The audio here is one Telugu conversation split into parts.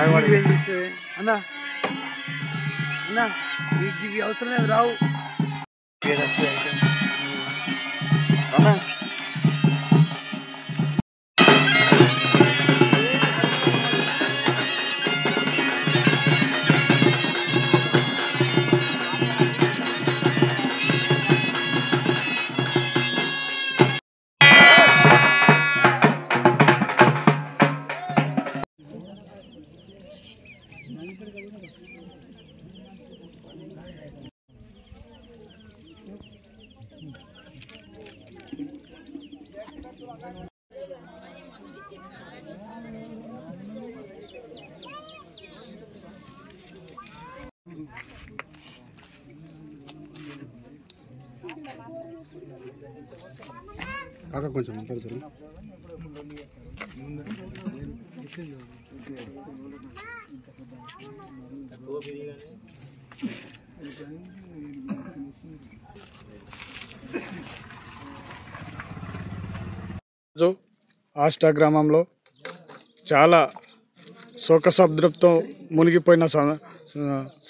ఏం చేస్తుంది అన్నా అన్నా మీకు ఇవి అవసరం లేదు రావు అన్నా కాక కొంచెం మాట్లాడుతారు ఆష్టా గ్రామంలో చాలా శోకసముద్రంతో మునిగిపోయిన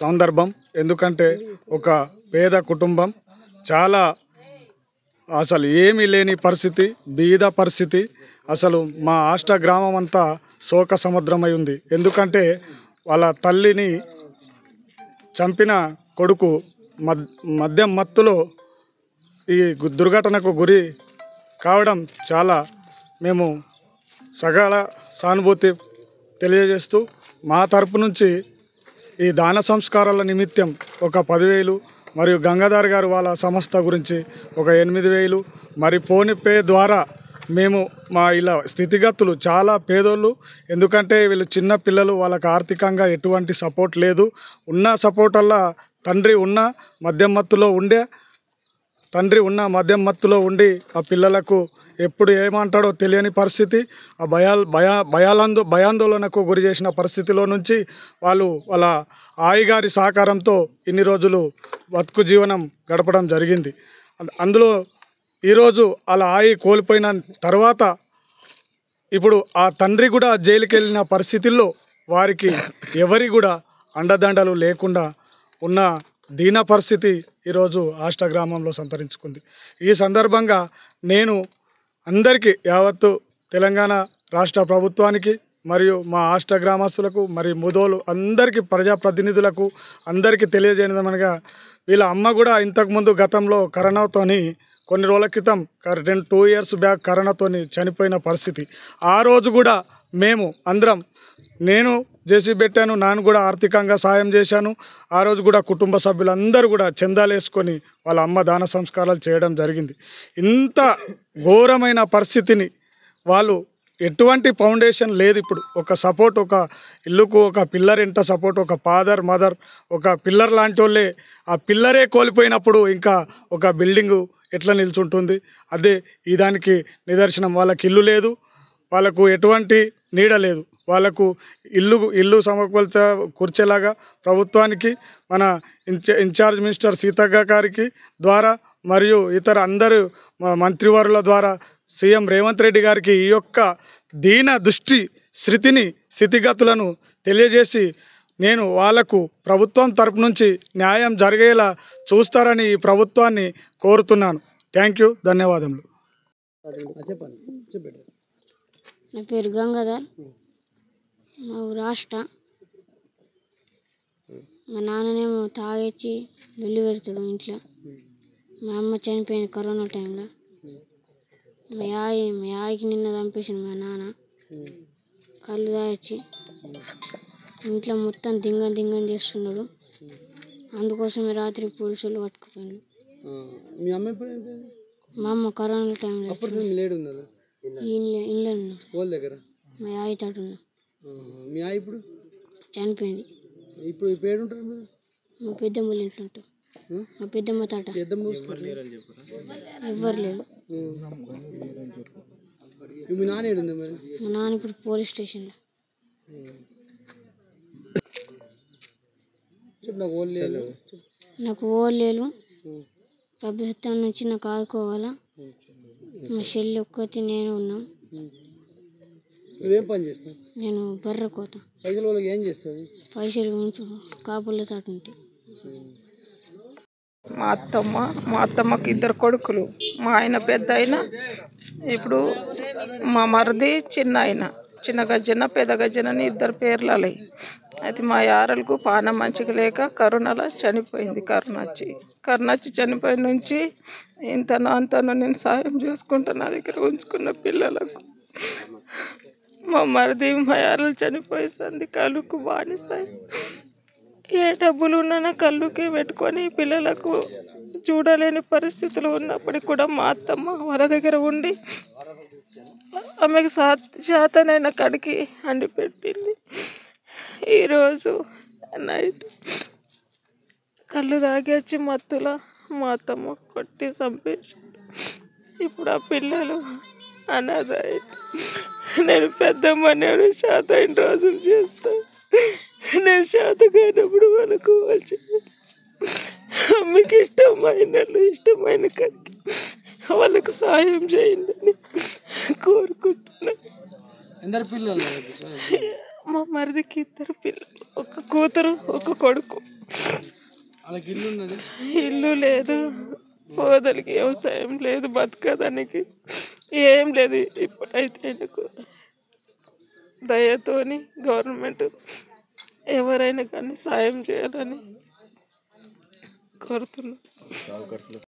సందర్భం. ఎందుకంటే ఒక పేద కుటుంబం, చాలా అసలు ఏమీ లేని పరిస్థితి, బీద పరిస్థితి. అసలు మా ఆష్టా గ్రామం అంతా శోక సముద్రమై ఉంది. ఎందుకంటే వాళ్ళ తల్లిని చంపిన కొడుకు మద్యం మత్తులో ఈ దుర్ఘటనకు గురి కావడం చాలా మేము సగల సానుభూతి తెలియజేస్తూ మా తరపు నుంచి ఈ దాన సంస్కారాల నిమిత్తం ఒక 10,000 మరియు గంగాధర్ గారు వాళ్ళ సంస్థ గురించి ఒక 8,000 మరి ఫోన్పే ద్వారా మేము మా ఇలా స్థితిగతులు చాలా పేదోళ్ళు. ఎందుకంటే వీళ్ళు చిన్న పిల్లలు, వాళ్ళకి ఆర్థికంగా ఎటువంటి సపోర్ట్ లేదు. ఉన్న సపోర్ట్ వల్ల తండ్రి ఉన్న మద్యం మత్తులో ఉండి ఆ పిల్లలకు ఎప్పుడు ఏమంటాడో తెలియని పరిస్థితి, ఆ భయాందోళనకు గురి చేసిన పరిస్థితిలో నుంచి వాళ్ళ ఆయిగారి సహకారంతో ఇన్ని రోజులు బతుకు జీవనం గడపడం జరిగింది. అందులో ఈరోజు అలా ఆయి కోల్పోయిన తర్వాత ఇప్పుడు ఆ తండ్రి కూడా జైలుకి వెళ్ళిన పరిస్థితుల్లో వారికి ఎవరి కూడా అండదండలు లేకుండా ఉన్న దీన పరిస్థితి ఈరోజు ఆష్టా గ్రామంలో సంతరించుకుంది. ఈ సందర్భంగా నేను అందరికీ యావత్తు తెలంగాణ రాష్ట్ర ప్రభుత్వానికి మరియు మా ఆష్టా గ్రామస్తులకు మరియు ముదోలు అందరికీ ప్రజాప్రతినిధులకు అందరికీ తెలియజేయడమనగా వీళ్ళ అమ్మ కూడా ఇంతకుముందు గతంలో కరోనాతోని కొన్ని రోజుల క్రితం 2 years బ్యాక్ కరోనాతోని చనిపోయిన పరిస్థితి. ఆ రోజు కూడా మేము అందరం, నేను జేసీ పెట్టాను, నాన్న కూడా ఆర్థికంగా సాయం చేశాను. ఆ రోజు కూడా కుటుంబ సభ్యులందరూ కూడా చందాలు వేసుకొని వాళ్ళ అమ్మ దాన సంస్కారాలు చేయడం జరిగింది. ఇంత ఘోరమైన పరిస్థితిని వాళ్ళు ఎటువంటి ఫౌండేషన్ లేదు. ఇప్పుడు ఒక సపోర్ట్, ఒక ఇల్లుకు ఒక పిల్లర్ ఇంట సపోర్ట్, ఒక ఫాదర్ మదర్ ఒక పిల్లర్ లాంటి వాళ్ళే, ఆ పిల్లరే కోల్పోయినప్పుడు ఇంకా ఒక బిల్డింగు ఎట్లా నిల్చుంటుంది? అదే ఈ దానికి నిదర్శనం. వాళ్ళకి ఇల్లు లేదు, వాళ్ళకు ఎటువంటి నీడ లేదు. వాళ్ళకు ఇల్లు కూర్చేలాగా ప్రభుత్వానికి, మన ఇన్ఛార్జ్ మినిస్టర్ సీతక్క గారికి ద్వారా మరియు ఇతర అందరూ మంత్రివర్యుల ద్వారా సీఎం రేవంత్ రెడ్డి గారికి ఈ యొక్క దీన స్థితిగతులను తెలియజేసి నేను వాళ్లకు ప్రభుత్వం తరపు నుంచి న్యాయం జరిగేలా చూస్తారని ఈ ప్రభుత్వాన్ని కోరుతున్నాను. థ్యాంక్ యూ, ధన్యవాదములు. నా పేరు గంగాధర్, మా ఊరు ఆష్టా. మా నాన్ననేమో తాగేసి లొల్లి పెడతాడు ఇంట్లో. మా అమ్మ చనిపోయింది కరోనా టైంలో. మా యాయికి నిన్న చంపేసింది మా నాన్న. కళ్ళు తాగొచ్చి ఇంట్లో మొత్తం దింగం చేస్తున్నాడు. అందుకోసమే రాత్రి పోలీసులు పట్టుకుపోయిండు. మా అమ్మ కరోనా టైంలో ఇంట్లో మా యాయి తాడు చనిపోయింది. మా పెద్దమ్మ ఇంట్లో ఉంటాం. మా పెద్దమ్మ తాట ఎవ్వరు లేరు. మా నాన్న ఇప్పుడు పోలీస్ స్టేషన్లో. నాకు ఓలేలు ప్రభుత్వం నుంచి నాకు ఆదుకోవాలా. మా చెల్లి ఒక్కటి నేను ఉన్నాం. నువ్వేం పని చేస్తావు? నేను బర్రె కోత. పైసలు వాళ్ళకి ఏం చేస్తావు? పైసలు ఉంచు కాపుల తాటు ఉంటే. మా అత్తమ్మకి 2 కొడుకులు. మా ఆయన పెద్ద ఆయన, ఇప్పుడు మా మరిది చిన్న గజ్జన పెద్ద గజ్జన అని 2 పేర్లు. అయితే మా యారలకు పానం మంచిగా లేక కరోనాలో చనిపోయింది. కరోనా వచ్చి చనిపోయిన నుంచి ఇంతనో అంతనో నేను సాయం చేసుకుంటా నా దగ్గర ఉంచుకున్న పిల్లలకు. మా మరిది మా యారలు చనిపోయేసింది. కళ్ళుకు బానిసాయి. ఏ డబ్బులు ఉన్నా కళ్ళుకి పెట్టుకొని పిల్లలకు చూడలేని పరిస్థితులు ఉన్నప్పటికీ కూడా మా అత్తమ్మ వాళ్ళ దగ్గర ఉండి ఆమెకు శాతనైన కడికి అండి పెట్టింది. ఈరోజు నైట్ కళ్ళు తాగి వచ్చి మత్తుల మా అత్తమ్మ కొట్టి చంపేసి ఇప్పుడు ఆ పిల్లలు అనాథ. నేను పెద్దమ్మ, నేను శాతైన రోజులు చేస్తాను. నేను శాతకైనప్పుడు వాళ్ళకు మీకు ఇష్టమైన కడికి వాళ్ళకి సాయం చేయండి అని కోరుకుంటున్నాను. ఎందరు పిల్లలు? మా మరిదికి 2 పిల్లలు, 1 కూతురు 1 కొడుకు. వాళ్ళకి ఇల్లు ఉన్నది? ఇల్లు లేదు, పోదలకి వ్యవసాయం లేదు, బతకదానికి ఏం లేదు. ఇప్పుడైతే ఆయనకు దయతోని గవర్నమెంట్ ఎవరైనా కానీ సాయం చేయాలని కోరుతున్నాను.